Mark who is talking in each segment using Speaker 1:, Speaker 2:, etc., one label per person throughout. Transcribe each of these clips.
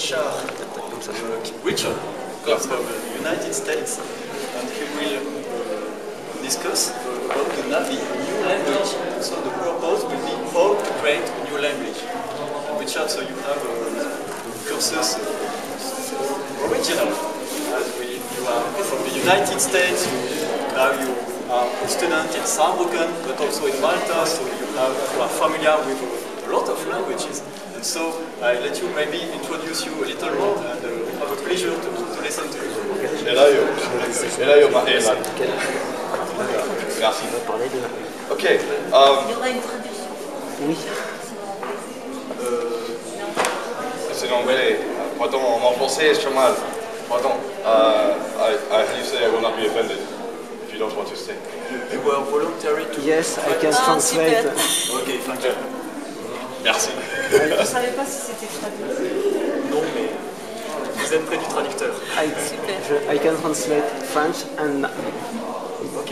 Speaker 1: HR, Richard, comes from the United States, and he will discuss about the Navi, a new language. So the purpose will be how to create a new language. Richard, so you have courses original. As you are from the United States, now you are a student in Saarbrücken, but also in Malta, so you are familiar with a lot of languages. And so I let you maybe introduce you a little more, and have a pleasure to listen to you.
Speaker 2: Merci. Ok.
Speaker 3: Il y aura une traduction.
Speaker 2: Oui. C'est en anglais. Pardon, en français, c'est mal. Pardon. How do you say I will not be offended if you don't want to stay?
Speaker 1: You were voluntary to...
Speaker 4: Yes, I can translate.
Speaker 1: Ok, thank you.
Speaker 2: Merci.
Speaker 3: Je ne savais pas si c'était traduit.
Speaker 1: Non, mais vous êtes près du traducteur.
Speaker 3: Super.
Speaker 4: I can translate French and
Speaker 1: Ok.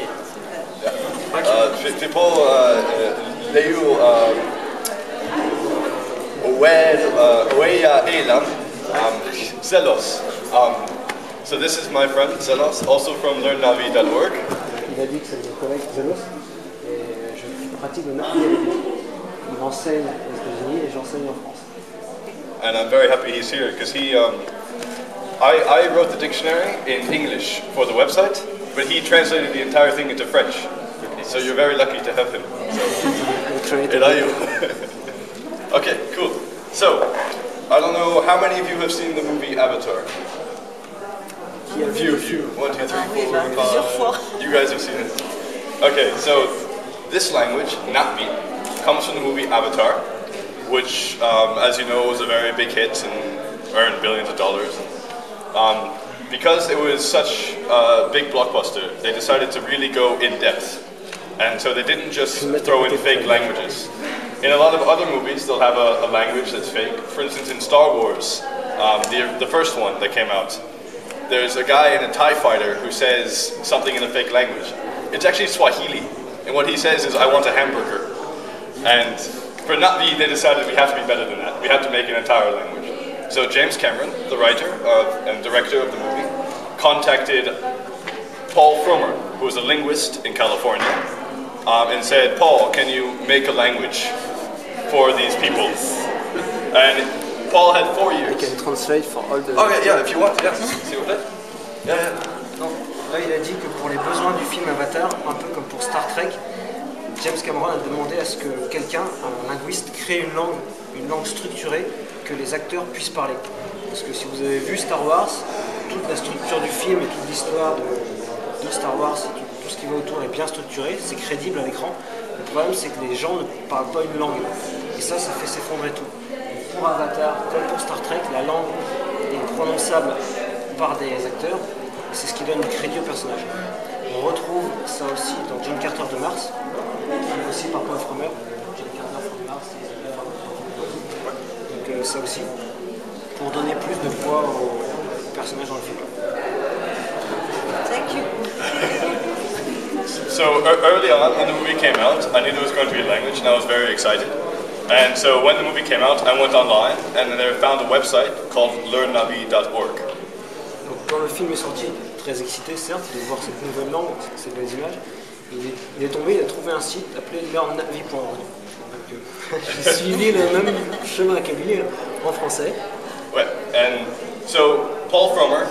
Speaker 2: People leio Xelloss. So this is my friend Xelloss, also from learnnavi.org.
Speaker 4: il a dit que c'est mon collègue Xelloss et je pratique le navi avec lui. Il enseigne aux États-Unis et j'enseigne en France.
Speaker 2: And I'm very happy he's here because I wrote the dictionary in English for the website, but he translated the entire thing into French. So you're very lucky to have him. Okay, cool. So, I don't know how many of you have seen the movie Avatar? A few of you. 1, 2, 3, 4, 5. You guys have seen it. Okay, so this language, Napi, comes from the movie Avatar, which, as you know, was a very big hit and earned billions of dollars. Because it was such a big blockbuster, they decided to really go in depth. And so they didn't just throw in fake languages. In a lot of other movies, they'll have a language that's fake. For instance, in Star Wars, the first one that came out, there's a guy in a TIE fighter who says something in a fake language. It's actually Swahili. And what he says is, I want a hamburger. And for Navi, they decided we have to be better than that. We have to make an entire language. So James Cameron, the writer and director of the movie, contacted Paul Frommer, who was a linguist in California, and said, Paul, can you make a language for these people? And Paul had 4 years.
Speaker 4: I can translate for all the...
Speaker 2: Okay, yeah, if you want, yes. S'il vous plaît. Yeah.
Speaker 4: Non, là il a dit que pour les besoins du film Avatar, un peu comme pour Star Trek, James Cameron a demandé à ce que quelqu'un, un linguiste, crée une langue structurée que les acteurs puissent parler. Parce que si vous avez vu Star Wars, toute la structure du film et toute l'histoire de Star Wars, tout ce qui va autour est bien structuré, c'est crédible à l'écran. Le problème c'est que les gens ne parlent pas une langue. Et ça fait s'effondrer tout. Et pour Avatar, comme pour Star Trek, la langue est prononçable par des acteurs. C'est ce qui donne du crédit au personnage. On retrouve ça aussi dans John Carter de Mars, aussi par Paul Frommer. John Carter from Mars, donc ça aussi, pour donner plus de poids aux personnages dans le film.
Speaker 3: Thank you.
Speaker 2: So early on, when the movie came out, I knew there was going to be a language, and I was very excited. And so when the movie came out, I went online, and then I found a website called learnnavi.org.
Speaker 4: Donc quand le film est sorti, il était très excité, certes, de voir cette nouvelle langue, ces belles images. Il est tombé, il a trouvé un site appelé learnnavi.org. Donc j'ai suivi le même chemin que lui en français.
Speaker 2: Ouais, and so Paul Frommer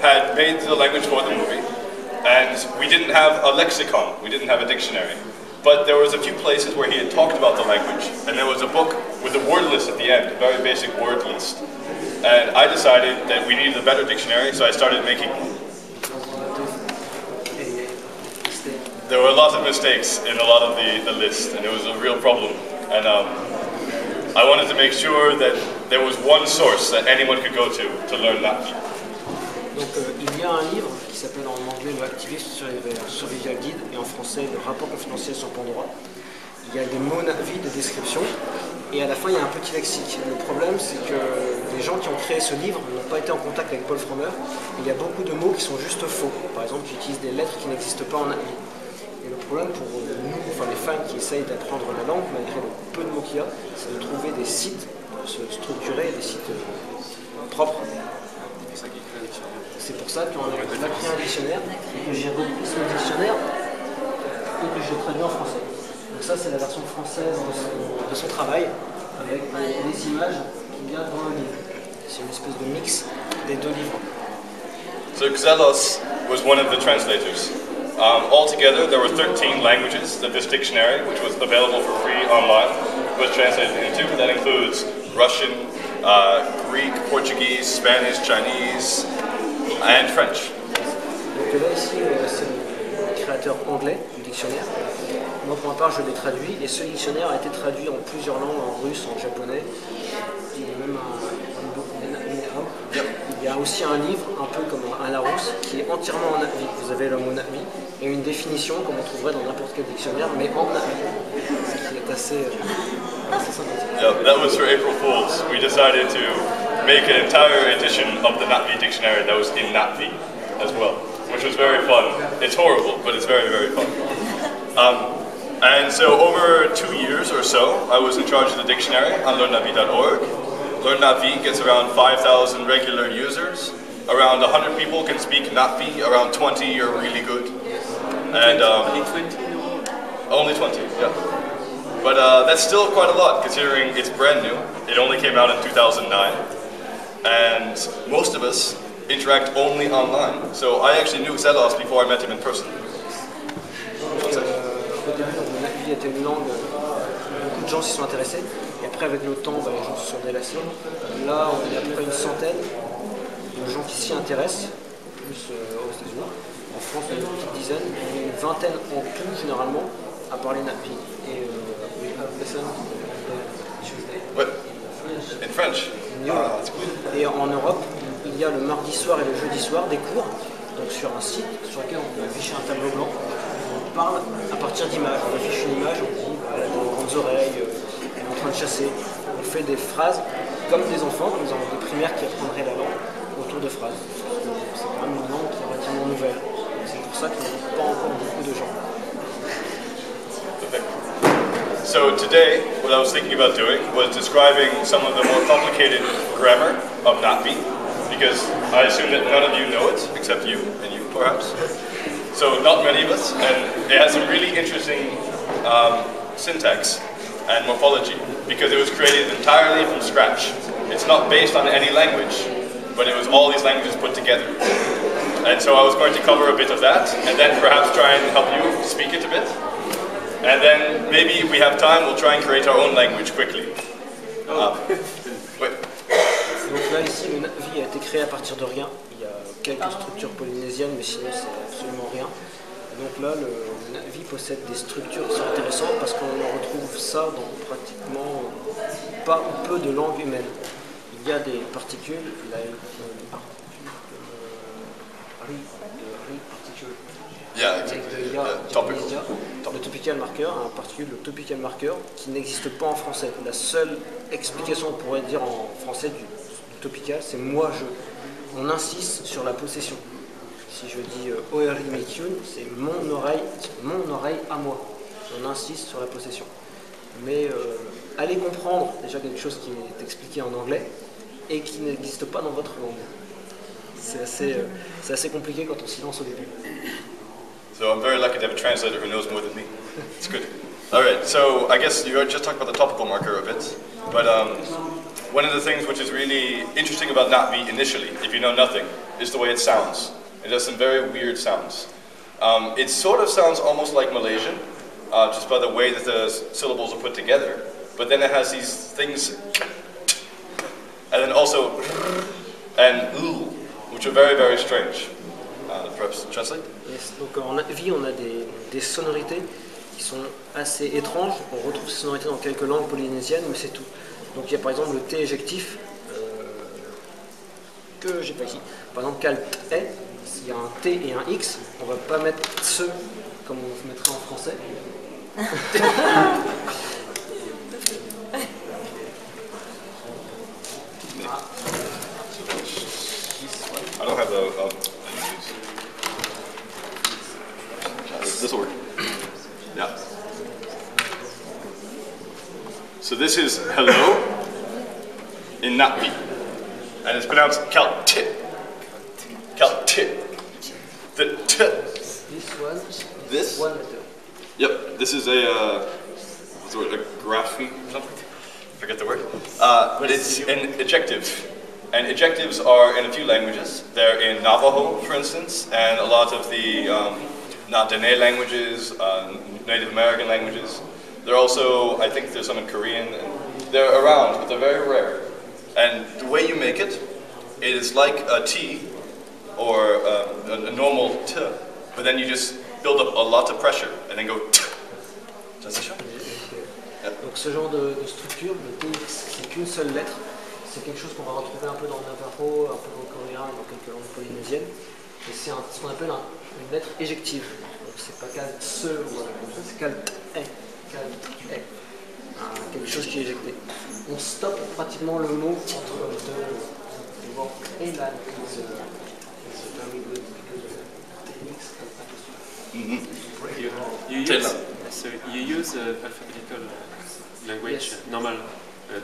Speaker 2: had made the language for the movie, and we didn't have a lexicon, we didn't have a dictionary. But there was a few places where he had talked about the language, and there was a book with a word list at the end, a very basic word list. And I decided that we needed a better dictionary, so I started making one. There were a lot of mistakes in a lot of the list, and it was a real problem. And I wanted to make sure that there was one source that anyone could go to learn Navi.
Speaker 4: Donc il y a un livre qui s'appelle en anglais le Activist Survival Guide et en français le rapport confidentiel sur Pandora. Il y a des mots Navi de description et à la fin il y a un petit lexique. Le problème c'est que les gens qui ont créé ce livre n'ont pas été en contact avec Paul Frommer. Il y a beaucoup de mots qui sont juste faux. Par exemple, ils utilisent des lettres qui n'existent pas en Navi. Et le problème pour nous, enfin les fans qui essayent d'apprendre la langue, malgré le peu de mots qu'il y a, c'est de trouver des sites structurés, des sites propre. C'est pour ça qu'on a créé un dictionnaire et que j'ai repris ce dictionnaire et que je traduis en français. Donc ça, c'est la version française de son travail avec les images qu'il y a dans le livre. C'est une espèce de mix des deux livres.
Speaker 2: So Xelloss was one of the translators. Altogether, there were 13 languages that this dictionary, which was available for free online, was translated into. That includes Russian, Greek, Portuguese, Spanish, Chinese, and French.
Speaker 4: Donc là, ici, c'est le créateur anglais du dictionnaire. Moi, pour ma part, je l'ai traduit, et ce dictionnaire a été traduit en plusieurs langues, en russe, en japonais, et même il y a aussi un livre, un peu comme un Larousse, qui est entièrement en navi. Vous avez le mot navi et une définition, comme on trouverait dans n'importe quel dictionnaire, mais en navi, ce qui est assez sympathique.
Speaker 2: Yeah, that was for April Fools. We decided to make an entire edition of the Natvi dictionary that was in Natvi as well, which was very fun. It's horrible, but it's very, very fun. And so over 2 years or so, I was in charge of the dictionary on learnnavi.org. Learn Natvi gets around 5,000 regular users. Around 100 people can speak Natvi, around 20 are really good. And
Speaker 1: Only 20?
Speaker 2: only 20, yeah. But that's still quite a lot considering it's brand new. It only came out in 2009. And most of us interact only online. So I actually knew Xelloss before I met him in person.
Speaker 4: Au début, le Natvi était une langue, beaucoup de gens s'y sont intéressés. Et après, avec le temps, les gens se sont délassés. Là, on est à peu près une centaine de gens qui s'y intéressent, plus aux États-Unis. En France, on est une petite dizaine, une vingtaine en tout, généralement, à parler Natvi. Et
Speaker 2: What? In French?
Speaker 4: Et en Europe, il y a le mardi soir et le jeudi soir des cours, donc sur un site sur lequel on peut afficher un tableau blanc. On parle à partir d'images. On affiche une image, on dit elle a des grandes oreilles, elle est en train de chasser. On fait des phrases comme des enfants, comme des primaires qui apprendraient la langue, autour de phrases. C'est quand même une langue qui est relativement nouvelle. C'est pour ça qu'il n'y a pas encore beaucoup de gens.
Speaker 2: So today, what I was thinking about doing was describing some of the more complicated grammar of Natvi, because I assume that none of you know it, except you, and you perhaps. So not many of us, and it has some really interesting syntax and morphology, because it was created entirely from scratch. It's not based on any language, but it was all these languages put together. And so I was going to cover a bit of that, and then perhaps try and help you speak it a bit. And then maybe if we have time, we'll try and create our own language quickly.
Speaker 4: Donc là, ici, le Natvi a été créé à partir de rien. Il y a quelques structures polynésiennes, mais sinon, c'est absolument rien. Et donc là, le Natvi possède des structures qui sont intéressantes parce qu'on en retrouve ça dans pratiquement pas ou peu de langues humaines. Il y a des particules,
Speaker 2: Yeah, exactly.
Speaker 4: Le topical marker, un particule, le topical marker, qui n'existe pas en français. La seule explication, on pourrait dire en français du topical, c'est moi, je. On insiste sur la possession. Si je dis Oeri Mekyun, c'est mon oreille à moi. On insiste sur la possession. Mais allez comprendre déjà quelque chose qui est expliqué en anglais et qui n'existe pas dans votre langue. C'est assez compliqué quand on s'y lance au début.
Speaker 2: So I'm very lucky to have a translator who knows more than me. It's good. All right, so I guess you just talked about the topical marker a bit, but one of the things which is really interesting about Natvi initially, if you know nothing, is the way it sounds. It has some very weird sounds. It sort of sounds almost like Malaysian, just by the way that the syllables are put together, but then it has these things, and then also, and which are very, very strange. Perhaps translate?
Speaker 4: Yes. Donc en Natvi, on a des sonorités qui sont assez étranges. On retrouve ces sonorités dans quelques langues polynésiennes, mais c'est tout. Donc il y a par exemple le T éjectif, que j'ai pas ici. Par exemple, cal est, s'il y a un T et un X, on va pas mettre ce comme on mettrait en français.
Speaker 2: I don't have the. This will work. Yeah. So this is hello in Natvi. and it's pronounced Celtic. Celtic. The t.
Speaker 4: This one letter.
Speaker 2: Yep, this is a, what's the word, a grapheme or something? Forget the word. But it's an ejective. And ejectives are in a few languages. They're in Navajo, for instance, and a lot of the Na-Dene languages, Native American languages. They're also, I think there's some in Korean. They're around, but they're very rare. And the way you make it is like a T, or a normal T, but then you just build up a lot of pressure, and then go T.
Speaker 4: Donc ce genre de structure, le TX, c'est qu'une seule lettre. C'est quelque chose qu'on va retrouver un peu dans le Navajo, un peu dans le coréen et dans quelques langues polynésiennes. Et c'est ce qu'on appelle une lettre éjective. Donc c'est pas cal se ou comme ça, c'est cal e. Quelque chose qui est éjecté. On stoppe pratiquement le mot entre the word et la
Speaker 5: You use alphabetical language,
Speaker 4: Yes.
Speaker 5: normal,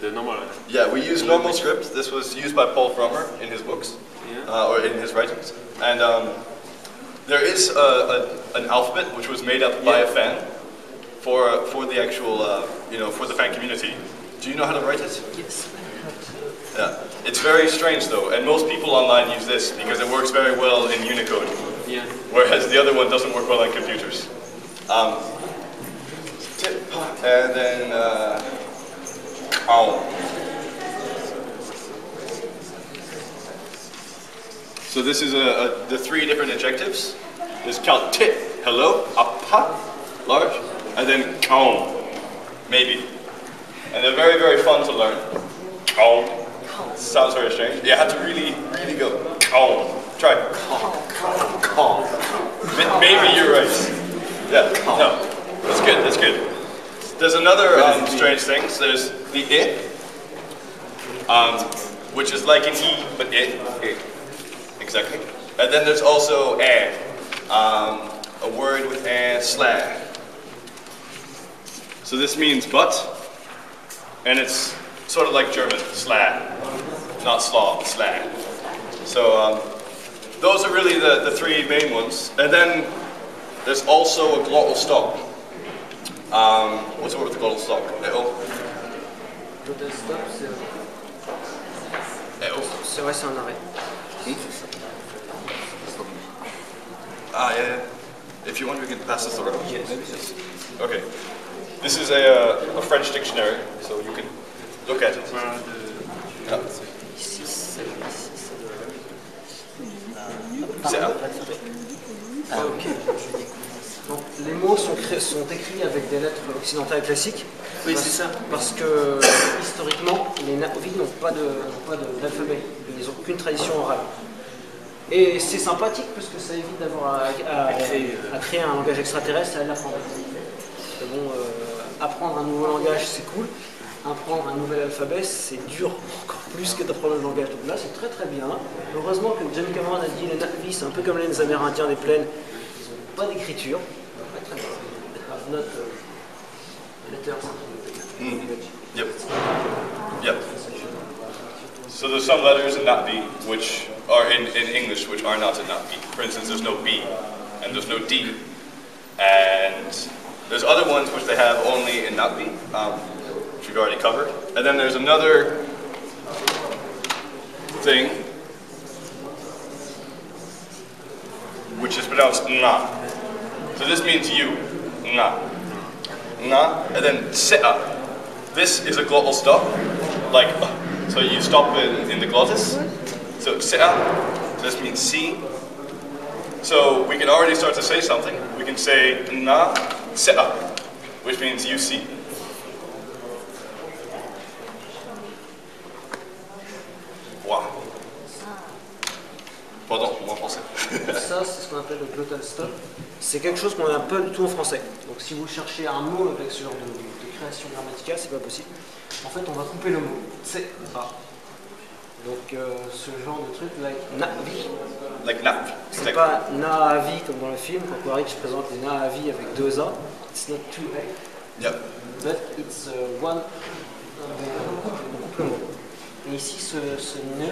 Speaker 5: the normal.
Speaker 2: Yeah, we use normal script. This was used by Paul Frommer in his books, or in his writings. And there is an alphabet which was made up by a fan for the actual, for the fan community. Do you know how to write it?
Speaker 4: Yes.
Speaker 2: Yeah. It's very strange though, and most people online use this because it works very well in Unicode.
Speaker 5: Yeah.
Speaker 2: Whereas the other one doesn't work well on computers. And then, So this is the three different adjectives. There's count tit, hello, apa, large, and then kaum, maybe. And they're very, very fun to learn. Kaum. Sounds very strange. You have to really, really go. Kaum. Try. Kaum. Maybe you're right. Yeah, no. That's good, that's good. There's another strange thing. So there's the I, which is like an E, but I. Exactly. And then there's also a word with a slag. So this means but, and it's sort of like German, slag, not slaw, slag. So those are really the three main ones. And then there's also a glottal stop. What's the word with the glottal stop?
Speaker 4: Glottal stop, c'est vrai, c'est un arrêt.
Speaker 2: Yeah. If you want, we can pass this around. Yes. Okay. This is a French dictionary, so you can look at it. Yeah.
Speaker 4: Donc, les mots sont écrits avec des lettres occidentales classiques.
Speaker 3: Oui, c'est ça.
Speaker 4: Parce que historiquement, les Na'vi n'ont pas d'alphabet, ils n'ont aucune tradition orale. Et c'est sympathique parce que ça évite d'avoir à créer un langage extraterrestre et à l'apprendre. Bon, apprendre un nouveau langage, c'est cool. Apprendre un nouvel alphabet, c'est dur encore plus que d'apprendre un langage. Donc là, c'est très très bien. Heureusement que James Cameron a dit les Na'vi, c'est un peu comme les Amérindiens des plaines. Ils n'ont pas d'écriture. Très bien. Not letters.
Speaker 2: Yep. Yep. So there's some letters in Na'vi which are in English which are not in Na'vi. For instance, there's no B and there's no D. And there's other ones which they have only in Na'vi, which we've already covered. And then there's another thing which is pronounced na. So this means you, na. Na, and then se'a. This is a glottal stop, like, so you stop in the glottis. So se'a, this means see. So we can already start to say something. We can say na se'a, which means you see. Wow. Pardon, moi français.
Speaker 4: Ça, c'est ce qu'on appelle le glottal stop. C'est quelque chose qu'on n'a pas du tout en français. Donc si vous cherchez un mot avec ce genre de création grammaticale, c'est pas possible. En fait, on va couper le mot. C'est A. Donc ce genre de truc, like Na'vi.
Speaker 2: Like Na'vi.
Speaker 4: C'est pas Na'vi comme dans le film, quand Quaritch présente les Na'vi avec deux A. It's not two A.
Speaker 2: Yep.
Speaker 4: But it's one. On coupe le mot. Et ici, ce ne,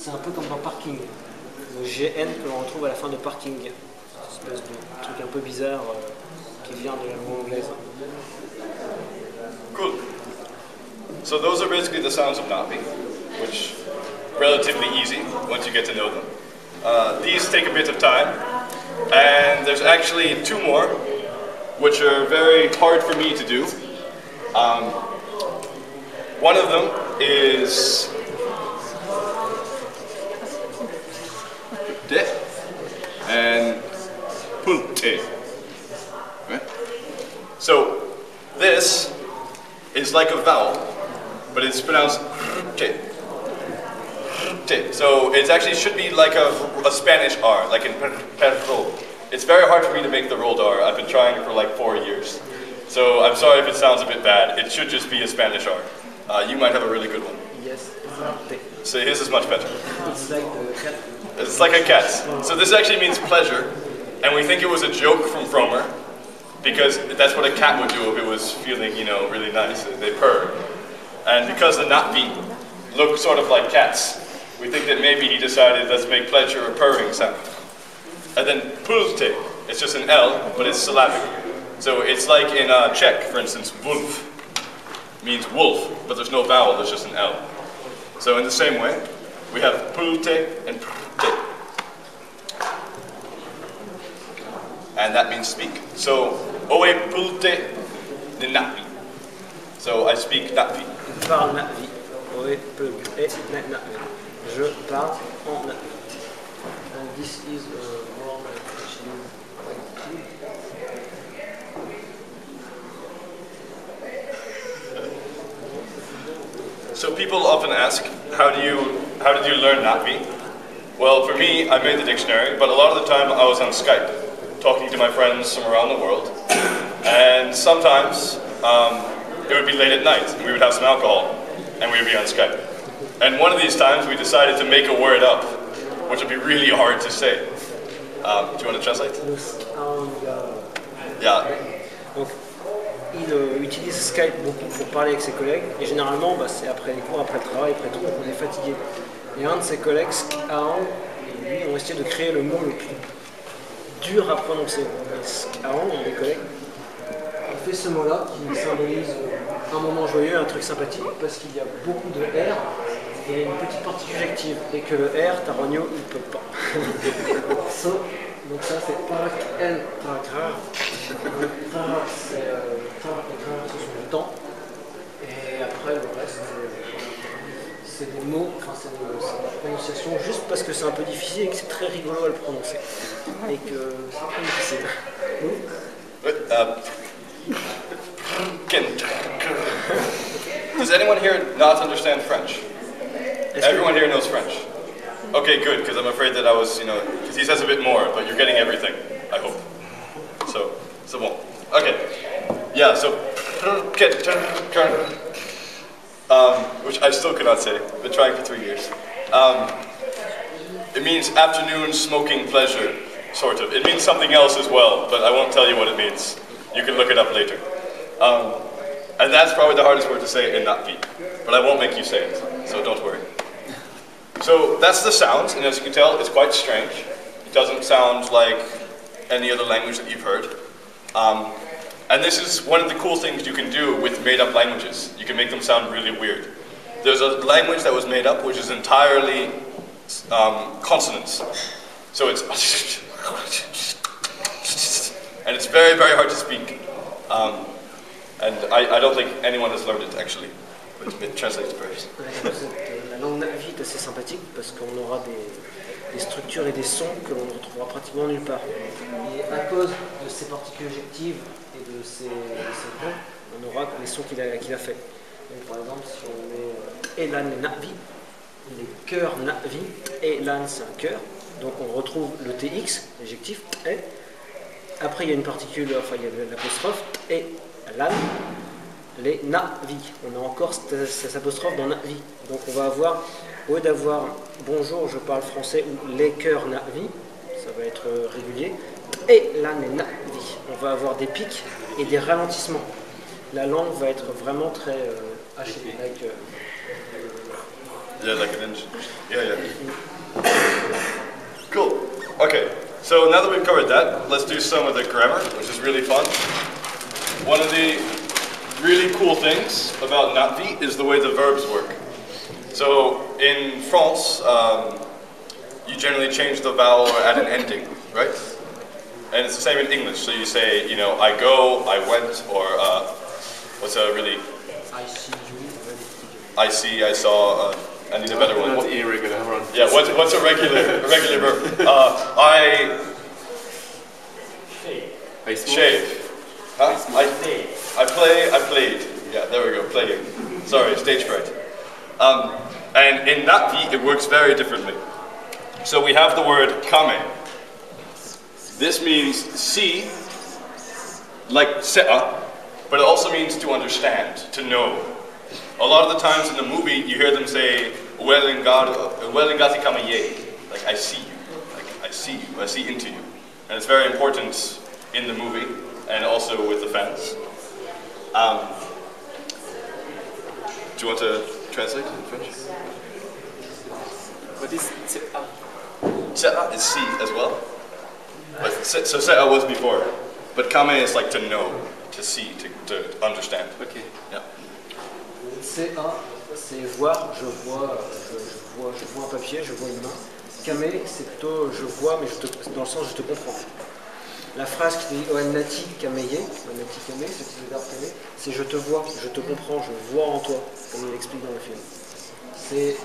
Speaker 4: c'est un peu comme dans parking. Le GN que l'on retrouve à la fin de parking. Cette espèce de truc un peu bizarre qui vient de la langue anglaise.
Speaker 2: Cool. So those are basically the sounds of not be, which relatively easy once you get to know them. These take a bit of time, and there's actually two more, which are very hard for me to do. One of them is de and pulte. Right? So this is like a vowel, but it's pronounced te. Te. So it actually should be like a Spanish R, like in perro. It's very hard for me to make the rolled R. I've been trying for like 4 years. So I'm sorry if it sounds a bit bad. It should just be a Spanish R. You might have a really good one.
Speaker 4: Yes.
Speaker 2: So his is much better.
Speaker 4: It's like the cat.
Speaker 2: It's like a cat. So this actually means pleasure, and we think it was a joke from Fromer, because that's what a cat would do if it was feeling, you know, really nice. They purr. And because the natvi look sort of like cats, we think that maybe he decided, let's make pleasure a purring sound. And then pulte, it's just an L, but it's syllabic. So it's like in Czech, for instance, wolf means wolf, but there's no vowel, there's just an L. So in the same way, we have pulte and pulte. And that means speak. So, oe pulte de natvi. So I speak natvi.
Speaker 4: Je parle natvi. Oe pulte natvi. Je parle en natvi. And this is more actually quite cool.
Speaker 2: So people often ask, how did you learn natvi? Well, for me, I made the dictionary, but a lot of the time I was on Skype, talking to my friends from around the world. And sometimes it would be late at night, and we would have some alcohol, and we would be on Skype. And one of these times we decided to make a word up, which would be really hard to say. Do you want to translate? Yeah.
Speaker 4: Donc, il utilise Skype beaucoup pour parler avec ses collègues, et généralement c'est après les cours, après le travail, après tout, donc on est fatigué. Et un de ses collègues, Skaon, et lui ont essayé de créer le mot le plus dur à prononcer. Skaon, un des collègues, a fait ce mot-là qui symbolise un moment joyeux, un truc sympathique, parce qu'il y a beaucoup de R et une petite partie subjective, et que le R, Taronyu, il ne peut pas. So, donc ça c'est Tarak El Tarakra. Tarak c'est ce sont le temps. Et après le reste c'est des mots, enfin c'est la prononciation juste parce que c'est un peu difficile et que c'est très rigolo à le prononcer. Et que c'est un peu difficile.
Speaker 2: Does anyone here not understand French? Everyone here knows French. Okay, good, because I'm afraid that I was, because he says a bit more, but you're getting everything, I hope. So bon. Okay. Yeah, so, which I still cannot say, been trying for 3 years. It means afternoon smoking pleasure, sort of. It means something else as well, but I won't tell you what it means. You can look it up later. And that's probably the hardest word to say in Natvi, but I won't make you say it, so don't worry. So that's the sounds, and as you can tell, it's quite strange. It doesn't sound like any other language that you've heard. And this is one of the cool things you can do with made-up languages. You can make them sound really weird. There's a language that was made up which is entirely consonants. So it's and it's very, very hard to speak. And I don't think anyone has learned it, actually. But it translates first.
Speaker 4: La langue Navi est assez sympathique parce qu'on aura des structures et des sons que l'on ne retrouvera pratiquement nulle part. Et à cause de ces particules objectives et de ces points, on aura les sons qu'il a fait. Donc, par exemple, si on met Elan Navi, les cœurs Navi, Elan c'est un cœur, donc on retrouve le TX, l'éjectif, et après il y a une particule, enfin il y a l'apostrophe, et Lan, les Navi. On a encore cette apostrophe dans Navi. Donc on va avoir, au lieu d'avoir bonjour, je parle français ou les cœurs Navi, ça va être régulier, et Lan et Navi. On va avoir des pics et des ralentissements. La langue va être vraiment très hachée.
Speaker 2: Yeah, like an engine. Yeah. Cool. Okay, so now that we've covered that, let's do some of the grammar, which is really fun. One of the really cool things about natvi is the way the verbs work. So in France, you generally change the vowel at an ending, right? And it's the same in English. So you say, you know, I go, I went, or what's a really...
Speaker 4: I see you.
Speaker 2: I see, I saw, I need a better one.
Speaker 5: Not irregular one.
Speaker 2: Yeah, what's a regular verb?
Speaker 5: I smoke.
Speaker 2: Shave. Huh? I play, I played. Yeah, there we go, playing. Sorry, stage fright. And in natvi, it works very differently. So we have the word kame. This means see, like se'a, but it also means to understand, to know. A lot of the times in the movie, you hear them say, "Uelingati kamaye," like I see you, like I see you, I see into you. And it's very important in the movie, and also with the fans. Do you want to translate in French?
Speaker 5: What is se'a?
Speaker 2: Se'a is see as well. But so se'a was before, but kame is like to know, to see, to understand.
Speaker 5: Okay.
Speaker 2: Yeah.
Speaker 4: CA, c'est voir, je vois un papier, je vois une main. Kame, c'est plutôt je vois, mais dans le sens je te comprends. La phrase qui dit Oen nati kameye, Oen nati kame, c'est le verbe kame, c'est je te vois, je te comprends, je vois en toi, comme il explique dans le film. C'est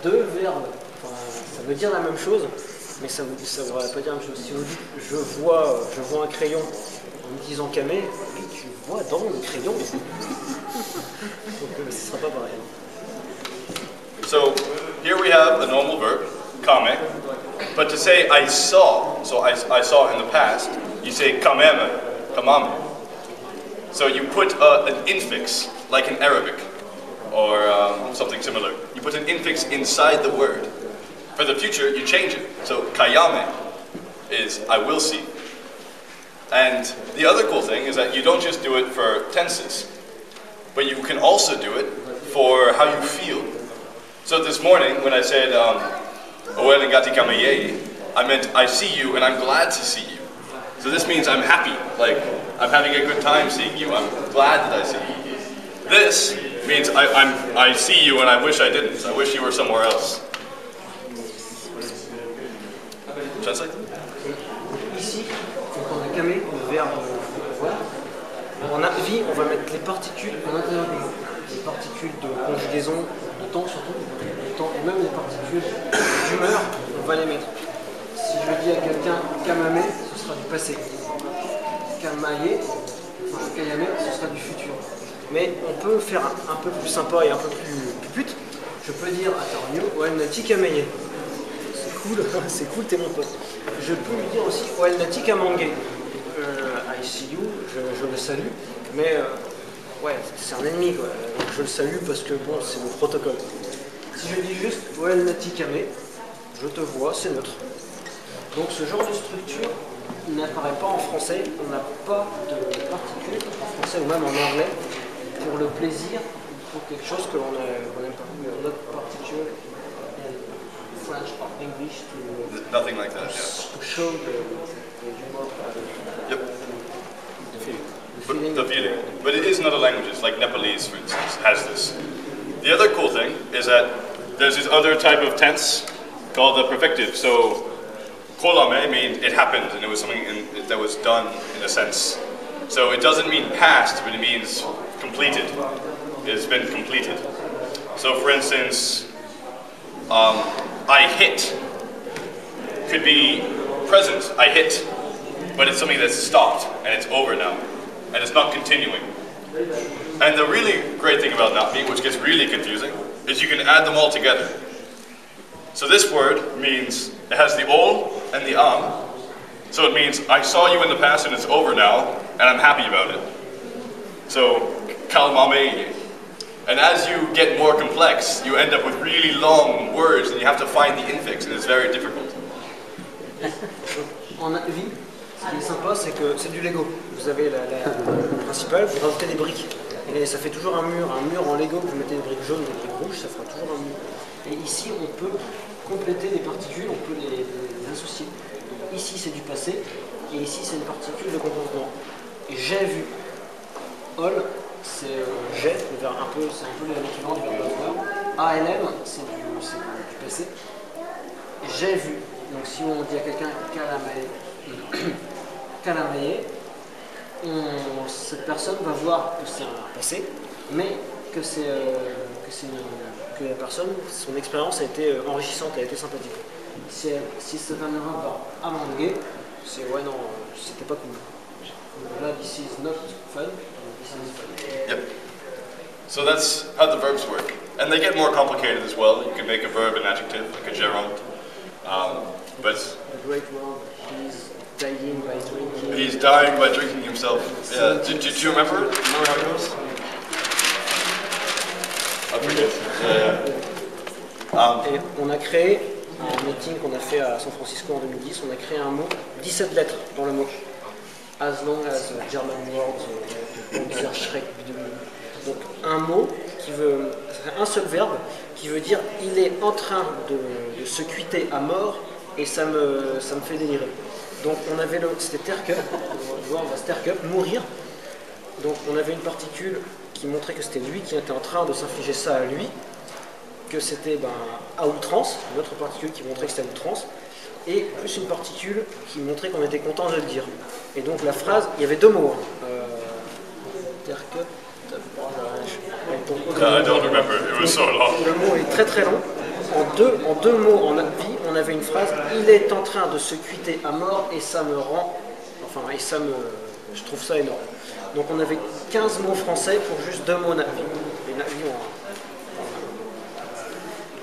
Speaker 4: deux verbes, enfin, ça veut dire la même chose, mais ça ne voudrait pas dire la même chose. Si vous dites je vois un crayon en utilisant kame, oui, tu vois dans le crayon. Donc ce ne sera pas pareil.
Speaker 2: So here we have a normal verb, kame, but to say I saw, so I saw in the past, you say kameme, kamame. So you put an infix, like in Arabic, or something similar. You put an infix inside the word. For the future, you change it. So kayame is I will see. And the other cool thing is that you don't just do it for tenses, but you can also do it for how you feel. So this morning, when I said, Oelingati kameye, I meant I see you and I'm glad to see you. So this means I'm happy, like I'm having a good time seeing you, I'm glad that I see you. This means I see you and I wish I didn't, I wish you were somewhere else. Translate?
Speaker 4: Ici, quand on a camé le verbe voir, en natvi, on va mettre les particules à l'intérieur du mot. Les particules de conjugaison, de temps surtout, et même les particules d'humeur, on va les mettre. Si je dis à quelqu'un kamame, ce sera du passé. Kamaye, enfin kayame, ce sera du futur. Mais on peut faire un peu plus sympa et un peu plus pute. Je peux dire à Taronyu, Oen nati kameye. C'est cool, t'es mon pote. Je peux lui dire aussi Oen nati kamange. I see you, je le salue, mais ouais, c'est un ennemi quoi. Donc je le salue parce que bon, c'est le protocole. Si je dis juste Oen nati kame, je te vois, c'est neutre. Donc ce genre de structure n'apparaît pas en français, on n'a pas de particules en français ou même en anglais pour le plaisir, pour quelque chose que l'on n'aime pas. Notre particule French or English
Speaker 2: Nothing like that, yeah.
Speaker 4: to show the humor.
Speaker 2: Yep. The feeling. But it is in other languages, like Nepalese, for instance, has this. The other cool thing is that there's this other type of tense called the perfective. So, kolame means it happened, and it was something that was done, in a sense. So it doesn't mean past, but it means completed. It's been completed. So for instance, I hit could be present, I hit, but it's something that's stopped and it's over now and it's not continuing. And the really great thing about natvi, which gets really confusing, is you can add them all together. So this word means, it has the ol and the am, so it means I saw you in the past and it's over now and I'm happy about it. So kalmame. And as you get more complex, you end up with really long words and you have to find the infix and it's very difficult.
Speaker 4: En natvi, ce qui est sympa, c'est que c'est du Lego. Vous avez la principale, vous rajoutez des briques. Et ça fait toujours un mur en Lego, vous mettez des briques jaunes, des briques rouges, ça fera toujours un mur. Et ici, on peut compléter les particules, on peut les associer. Donc, ici, c'est du passé, et ici, c'est une particule de comportement. Et j'ai vu. All, c'est j'ai, c'est un peu l'équivalent du verbe avoir. ALM, c'est du passé. J'ai vu. Donc, si on dit à quelqu'un calamaillé, cette personne va voir que c'est un passé, mais que la personne, son expérience a été enrichissante, a été sympathique. Si ça vient à langue, c'est ouais non, c'était pas cool. Là, this is not fun, this is fun.
Speaker 2: Yep. So that's how the verbs work. And they get more complicated as well. You can make a verb an adjective, like a gerund. But
Speaker 4: The great world, he's dying by drinking.
Speaker 2: He's dying by drinking himself. Yeah. Did you remember how it goes? I forget. Yeah.
Speaker 4: Et on a créé un meeting qu'on a fait à San Francisco en 2010. On a créé un mot, 17 lettres dans le mot. As long as German words, donc un mot qui veut, un seul verbe qui veut dire il est en train de se cuiter à mort et ça me fait délirer. Donc on avait c'était terk up, terk up, mourir. Donc on avait une particule qui montrait que c'était lui qui était en train de s'infliger ça à lui, que c'était à outrance, une autre particule qui montrait que c'était à outrance, et plus une particule qui montrait qu'on était content de le dire. Et donc la phrase, il y avait deux mots. Terk up,
Speaker 2: I don't remember. It was so long.
Speaker 4: Le mot est très très long. En deux mots en vie, on avait une phrase « Il est en train de se cuiter à mort et ça me rend... » Enfin, je trouve ça énorme. Donc on avait 15 mots français pour juste deux mots navi. Et navi,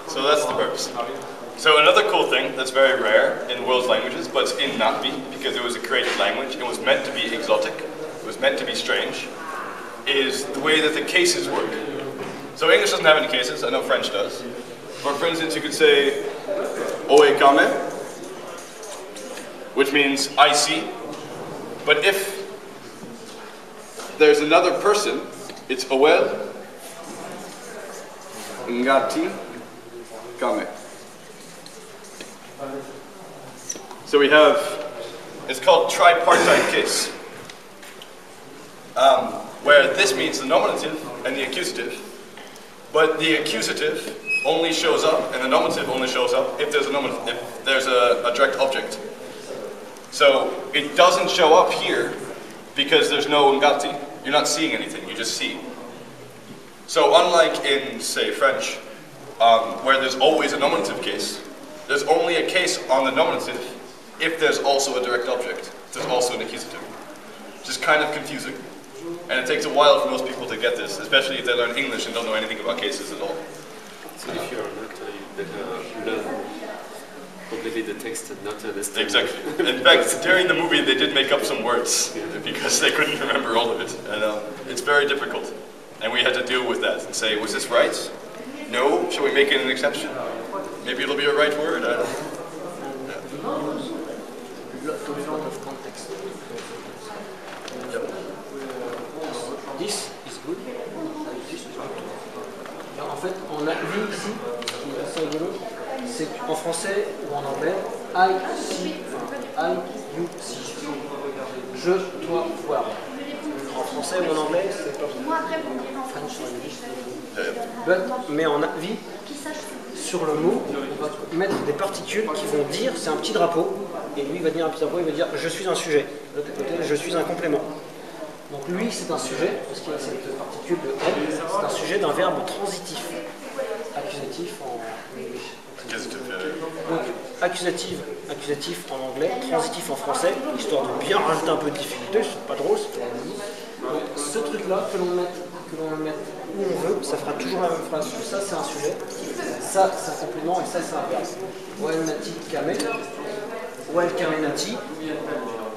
Speaker 2: So that's the verbs. So another cool thing that's very rare in world languages, but it's in Navi, because it was a created language, it was meant to be exotic, it was meant to be strange, is the way that the cases work. So English doesn't have any cases, I know French does. But for instance, you could say oe kame, which means I see. But if there's another person, it's oel ngati kame. So we have, it's called tripartite case, where this means the nominative and the accusative. But the accusative only shows up, and the nominative only shows up if there's a direct object. So it doesn't show up here because there's no ngati. You're not seeing anything, you just see. So unlike in, say, French, where there's always a nominative case, there's only a case on the nominative if there's also a direct object. There's also an accusative. Which is kind of confusing. And it takes a while for most people to get this, especially if they learn English and don't know anything about cases at all.
Speaker 5: So if you're an actor, you better learn completely the text and not understand.
Speaker 2: Exactly. In fact, during the movie they did make up some words because they couldn't remember all of it. And it's very difficult. And we had to deal with that and say, was this right? No? Shall we make it an exception? Maybe it'll be a right word? I don't know.
Speaker 4: lot of context. This is good. This is good. En fait, on a vu ici, ce qui est assez rigolo, c'est qu'en français ou en anglais, I see, I, you see. Je, toi, voir. En français ou en anglais, c'est pas French or English. Mais en avis, sur le mot, on va mettre des particules qui vont dire, c'est un petit drapeau, et lui il va dire un petit drapeau, il va dire je suis un sujet. De l'autre côté, je suis un complément. Donc lui c'est un sujet, parce qu'il y a cette particule de L, c'est un sujet d'un verbe transitif. Accusatif en anglais. Donc accusatif en anglais, transitif en français, histoire de bien rajouter un peu de difficulté, c'est pas drôle, c'est pour la musique. Donc ce truc-là, que l'on le mette où on veut, ça fera toujours la même phrase. Ça c'est un sujet, ça c'est un complément et ça c'est un verbe. Wal nati kame, wal kame nati,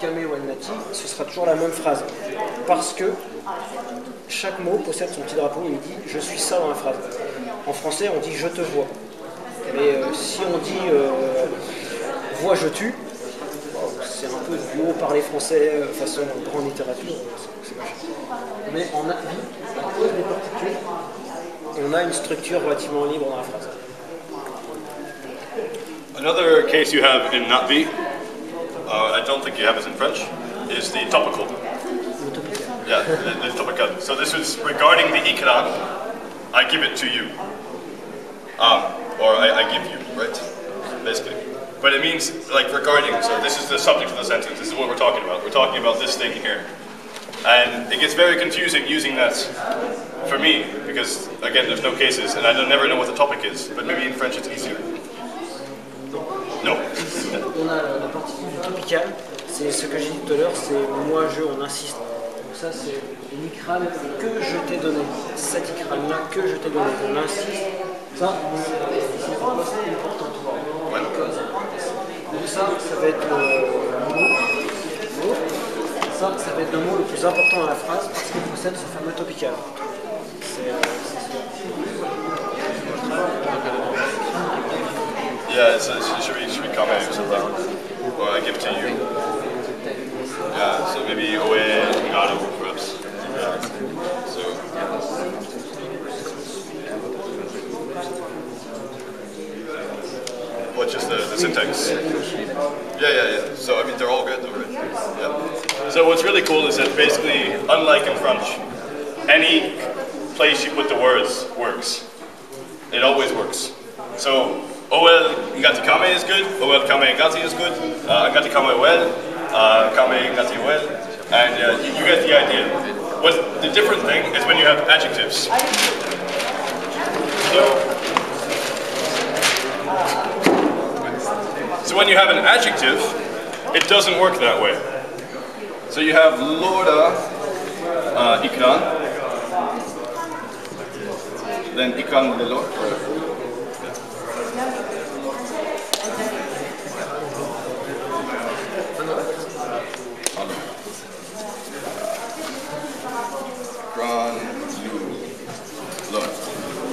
Speaker 4: kame wal nati, ce sera toujours la même phrase. Parce que chaque mot possède son petit drapeau et il dit je suis ça dans la phrase. En français on dit je te vois. Mais si on dit vois je tue, c'est c'est un peu du haut parler français façon grande littérature. Mais en avis, à cause des particules, on a une structure relativement libre dans la phrase.
Speaker 2: Another case you have in Natvi, I don't think you have it in French, is the topical. Yeah, the topical. So this is regarding the ikram, I give it to you. Or I give you, right? Basically. But it means, like, regarding, so this is the subject of the sentence, this is what we're talking about. We're talking about this thing here. And it gets very confusing using that for me, because, again, there's no cases, and I never know what the topic is, but maybe in French it's easier. No.
Speaker 4: On a la particule du topical, c'est ce que j'ai dit tout à l'heure, c'est moi, je, on insiste. Donc ça, c'est l'ikram que je t'ai donné. Cet ikram-là que je t'ai donné. On insiste. Ça, c'est pas assez important.
Speaker 2: Ouais.
Speaker 4: Donc ça va être le mot. Ça va être le mot le plus important dans la phrase parce qu'il possède ce fameux topical.
Speaker 2: Yeah, so should we comment around? Or I give to you? Yeah, so maybe Oe Gato perhaps. Yeah. So what's just the syntax? Yeah. So I mean they're all good though, right? Yeah. So what's really cool is that basically, unlike in French, any place you put the words works. It always works. So Owel Ngati Kame is good, Owel Kame Ngati is good, Ngati Kame Owel, Kame Ngati Owel, and you get the idea. But the different thing is when you have adjectives. So when you have an adjective, it doesn't work that way. So you have Lorda Ikran, then Ikran Lelor.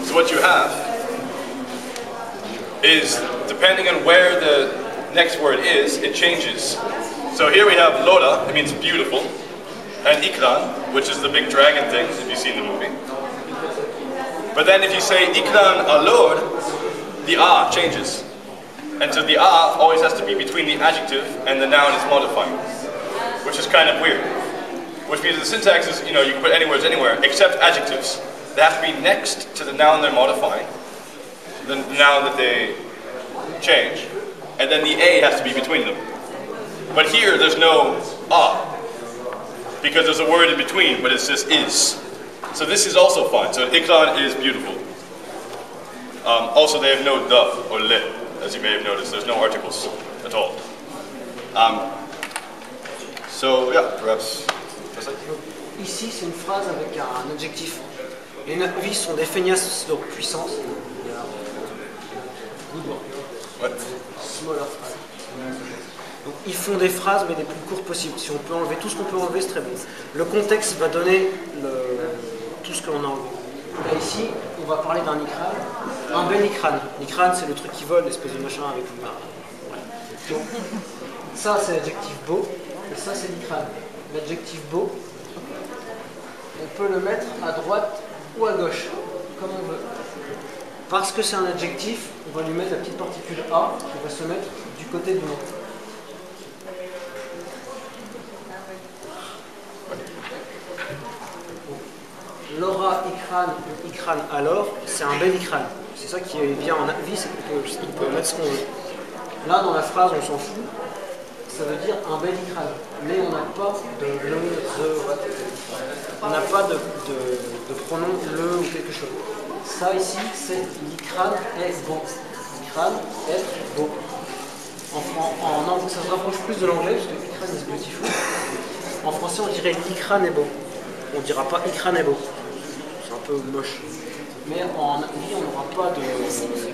Speaker 2: So what you have is, depending on where the next word is, it changes. So here we have Lola, it means beautiful, and Ikran, which is the big dragon thing, if you've seen the movie. But then if you say Ikran alor, the A changes. And so the A always has to be between the adjective and the noun it's modifying, which is kind of weird. Which means the syntax is, you can put any words anywhere, except adjectives. They have to be next to the noun they're modifying, the noun that they change, and then the A has to be between them. But here, there's no A, because there's a word in between, but it's just is. So this is also fine. So Ikran is beautiful. Also, they have no the or le, as you may have noticed. There's no articles at all. So, yeah, perhaps.
Speaker 4: Ici, c'est une phrase avec un adjectif. Les navis sont des feignasses de puissance.
Speaker 2: What?
Speaker 4: Smaller phrase. Donc, ils font des phrases, mais les plus courtes possibles. Si on peut enlever tout ce qu'on peut enlever, c'est très bon. Le contexte va donner tout ce qu'on a enlevé. Là, ici, on va parler d'un ikran. Un bel ikran. L'ikran, c'est le truc qui vole, l'espèce de machin avec une main. Donc, ça, c'est l'adjectif beau. Et ça, c'est l'ikran. L'adjectif beau, on peut le mettre à droite ou à gauche, comme on veut. Parce que c'est un adjectif, on va lui mettre la petite particule A qui va se mettre du côté du mot. Laura ikran ou ikran alors, c'est un bel ikran. C'est ça qui est bien en avis, c'est qu'on peut mettre ce qu'on veut. Là, dans la phrase, on s'en fout. Ça veut dire un bel ikran. Mais on n'a pas de le, on n'a pas de pronom le ou quelque chose. Ça ici, c'est l'ikran est beau. L'ikran est beau. En anglais, ça se rapproche plus de l'anglais, parce que l'ikran is beautiful. En français, on dirait l'ikran est beau. On ne dira pas ikran est beau. C'est un peu moche. Mais en vie, on n'aura pas de les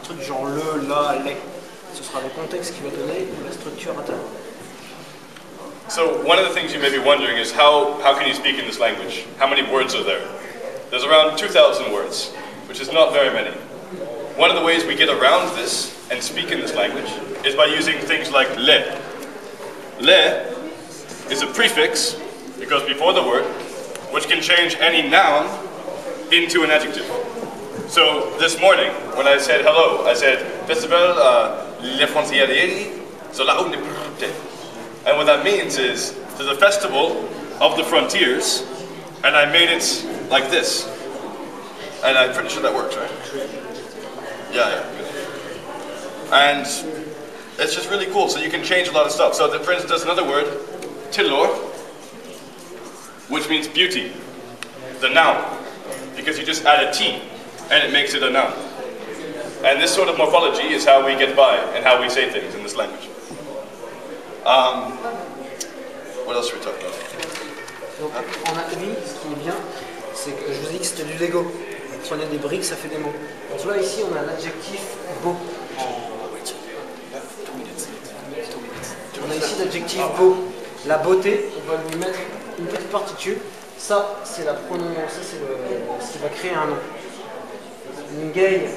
Speaker 4: trucs genre le, la, les. Ce sera le contexte qui va donner la structure interne.
Speaker 2: So one of the things you may be wondering is how can you speak in this language? How many words are there? There's around 2,000 words, which is not very many. one of the ways we get around this and speak in this language is by using things like le. Le is a prefix, it goes before the word, which can change any noun into an adjective. So this morning, when I said hello, I said Festival Frontières de Thionville. And what that means is there's a festival of the frontiers, and I made it like this. And I'm pretty sure that works, right? Yeah. And it's just really cool, so you can change a lot of stuff. So for instance, there's another word, tilor, which means beauty, the noun, because you just add a T, and it makes it a noun. And this sort of morphology is how we get by, and how we say things in this language. What else should we talk about?
Speaker 4: Donc, en Latvie, ce qui est bien, c'est que je vous ai dit que c'était du Lego. Vous prenez des briques, ça fait des mots. Donc là, ici, on a l'adjectif beau. On a ici l'adjectif beau. La beauté, on va lui mettre une petite particule. Ça, c'est la prononciation, ça c'est ce qui va créer un nom. Ngay,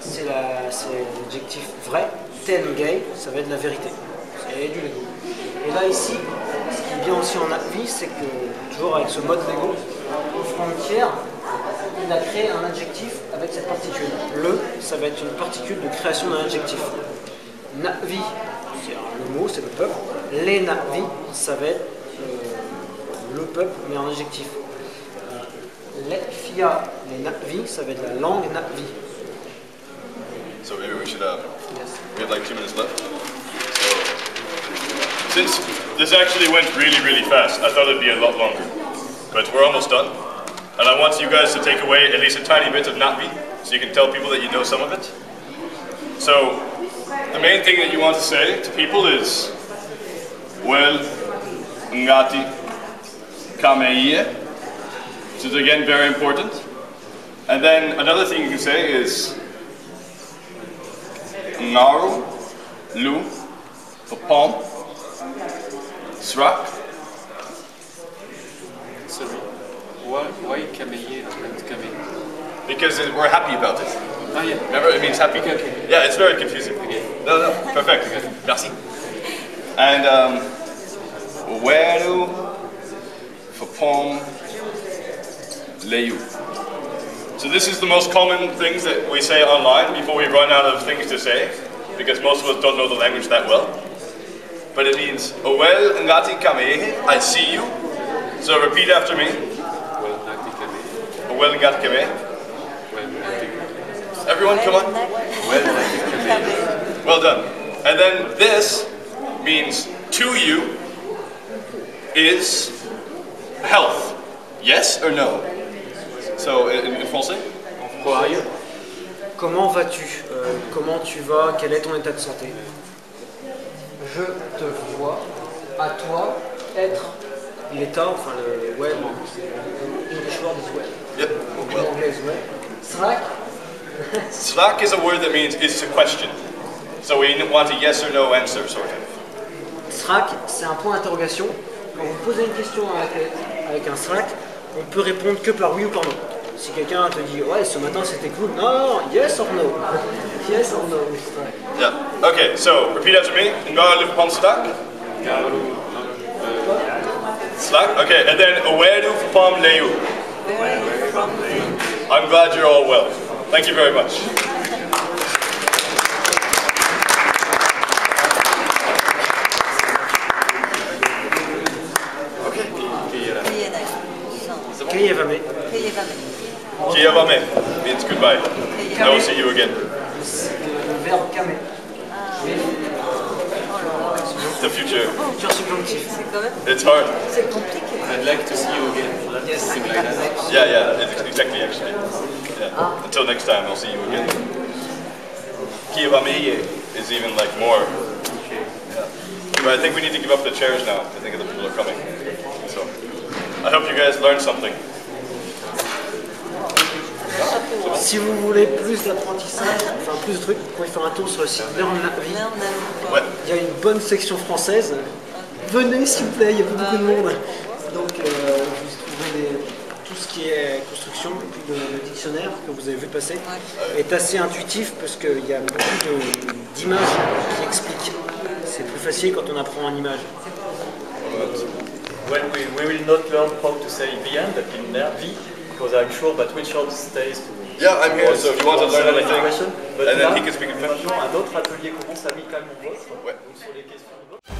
Speaker 4: c'est l'adjectif vrai. Tel gay, ça va être la vérité. C'est du Lego. Et là, ici, ce qui est bien aussi en Latvie, c'est que, toujours avec ce mode Lego, aux frontières, il a créé un adjectif avec cette particule. Le, ça va être une particule de création d'un adjectif. Navi, c'est le mot, c'est le peuple. Les Navi, ça va être le peuple, mais en adjectif. Les Fia, les Navi, ça va être la langue Navi.
Speaker 2: So maybe we should, we have like 2 minutes left. So, since this actually went really, really fast, I thought it'd be a lot longer. But we're almost done. And I want you guys to take away at least a tiny bit of Navi, so you can tell people that you know some of it. So, the main thing that you want to say to people is, well, ngati kameiye, which is again very important. And then another thing you can say is, ngaru, lu, papam, srak.
Speaker 5: Sorry, why kameye and kameye?
Speaker 2: Because we're happy about it.
Speaker 5: Ah, yeah.
Speaker 2: Remember, it means happy.
Speaker 5: Okay.
Speaker 2: Yeah, it's very confusing.
Speaker 5: Okay.
Speaker 2: No, perfect.
Speaker 5: Okay.
Speaker 2: Merci. And weru, papam, leyu. So this is the most common things that we say online before we run out of things to say, because most of us don't know the language that well. But it means, Owel ngati kamehe, I see you. So repeat after me.
Speaker 5: Well, ngati kameye.
Speaker 2: Owel ngati kamehe.
Speaker 5: Well, ngati.
Speaker 2: Everyone, come on.
Speaker 5: Well, ngati kameye.
Speaker 2: Well done. And then this means, to you is health. Yes or no? So, in français?
Speaker 5: How are you?
Speaker 4: Comment vas-tu? Comment tu vas? Quel est ton état de santé? Je te vois, à toi, être, l'état, enfin le well, English word is well.
Speaker 2: Yep.
Speaker 4: Donc
Speaker 2: Well.
Speaker 4: en anglais is well. Srak?
Speaker 2: Srak is a word that means it's a question. So we want a yes or no answer, sort of.
Speaker 4: Srak, c'est un point d'interrogation. Quand vous posez une question avec un srak, on peut répondre que par oui ou par non. Si quelqu'un te dit ouais ce matin c'était cool, non, yes or no. Yes or no.
Speaker 2: Yeah. Okay, so repeat after me. Ngaru from Srak. Srak. Okay, and then Awedu from Leyu. I'm glad you're all well. Thank you very much.
Speaker 4: Keyevame.
Speaker 2: Kiavame means goodbye. I will see you again.
Speaker 4: Le verbe kame.
Speaker 2: The future.
Speaker 4: Futur subjonctif.
Speaker 2: It's hard.
Speaker 3: C'est compliqué.
Speaker 5: I'd like to see you again.
Speaker 4: Yes.
Speaker 5: Something like that.
Speaker 2: Yeah, exactly actually. Yeah. Until next time, I'll see you again. Kiavame is even like more. Yeah. But I think we need to give up the chairs now. I think the people are coming. So I hope you guys learned something.
Speaker 4: Si vous voulez plus d'apprentissage, enfin plus de trucs, vous pouvez faire un tour sur le site Learn Navi.
Speaker 2: Ouais.
Speaker 4: Il y a une bonne section française. Venez s'il vous plaît, il y a beaucoup de monde. Donc vous trouverez tout ce qui est construction. traduction, le dictionnaire que vous avez vu passer, est assez intuitif parce qu'il y a beaucoup d'images qui expliquent. C'est plus facile quand on apprend en images.
Speaker 1: Well, we will not learn how to say the end in there, because I'm sure that Richard stays to...
Speaker 2: Yeah, I'm here, so if you want to learn anything,
Speaker 1: But
Speaker 2: and then
Speaker 1: là,
Speaker 2: he can speak in French.
Speaker 1: maintenant, un autre atelier commence amicalement vôtre,
Speaker 2: Ouais.
Speaker 1: donc sur les questions de...